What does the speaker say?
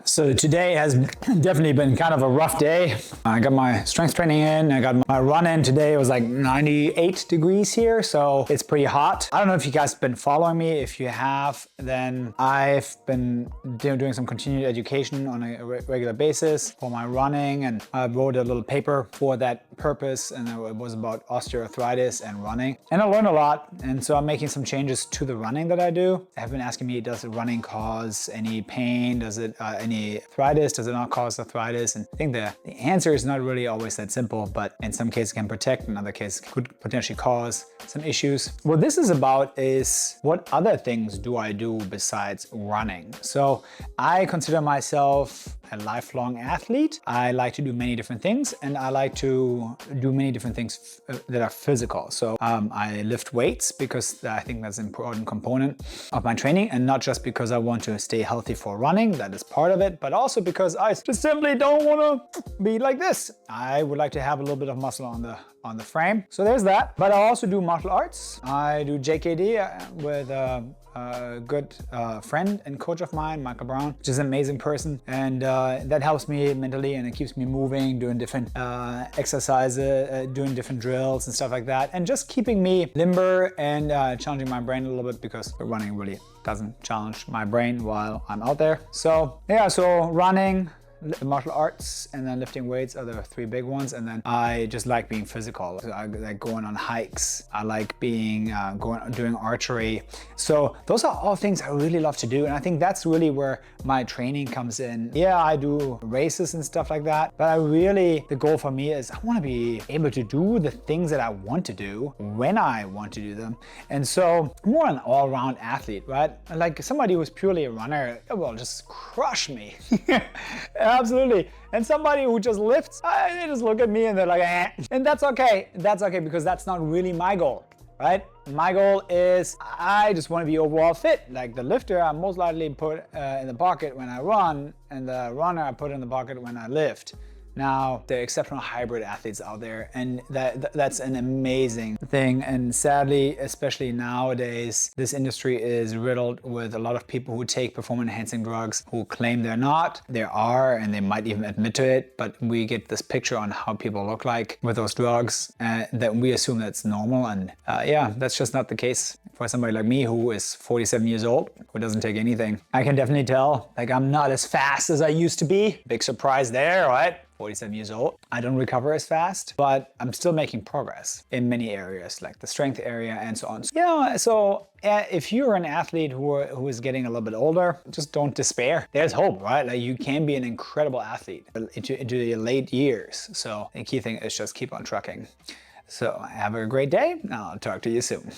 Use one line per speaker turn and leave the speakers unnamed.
So today has definitely been kind of a rough day. I got my strength training in, I got my run in. Today it was like 98 degrees here, so it's pretty hot. I don't know if you guys have been following me. If you have, then I've been doing some continued education on a regular basis for my running, and I wrote a little paper for that purpose, and it was about osteoarthritis and running. And I learned a lot, and so I'm making some changes to the running that I do. They have been asking me, does running cause any pain? Does it any arthritis? Does it not cause arthritis? And I think the answer is not really always that simple, but in some cases can protect, in other cases could potentially cause some issues. What this is about is what other things do I do besides running? So I consider myself a lifelong athlete. I like to do many different things, and I like to do many different things that are physical. So I lift weights because I think that's an important component of my training, and not just because I want to stay healthy for running, that is part of it, but also because I just simply don't want to be like this. I would like to have a little bit of muscle on the frame. So there's that. But I also do martial arts. I do JKD with a good friend and coach of mine, Michael Brown, which is an amazing person. And that helps me mentally, and it keeps me moving, doing different exercises, doing different drills and stuff like that. And just keeping me limber and challenging my brain a little bit, because running really doesn't challenge my brain while I'm out there. So yeah, so running, martial arts, and then lifting weights are the three big ones. And then I just like being physical. I like going on hikes. I like being doing archery. So those are all things I really love to do, and I think that's really where my training comes in. Yeah, I do races and stuff like that, but the goal for me is I want to be able to do the things that I want to do when I want to do them. And so I'm more an all-around athlete, right? Like somebody who's purely a runner will just crush me. Absolutely. And somebody who just lifts, they just look at me and they're like, eh. And that's okay. That's okay, because that's not really my goal, right? My goal is I just want to be overall fit. Like the lifter, I most likely put in the pocket when I run, and the runner I put in the pocket when I lift. Now, there are exceptional hybrid athletes out there, and that's an amazing thing. And sadly, especially nowadays, this industry is riddled with a lot of people who take performance-enhancing drugs who claim they're not. There are, and they might even admit to it, but we get this picture on how people look like with those drugs, that we assume that's normal. And yeah, that's just not the case for somebody like me who is 47 years old, who doesn't take anything. I can definitely tell, like, I'm not as fast as I used to be. Big surprise there, right? 47 years old. I don't recover as fast, but I'm still making progress in many areas, like the strength area and so on. Yeah, so if you're an athlete who is getting a little bit older, just don't despair. There's hope, right? Like, you can be an incredible athlete into your late years. So the key thing is just keep on trucking. So have a great day, and I'll talk to you soon.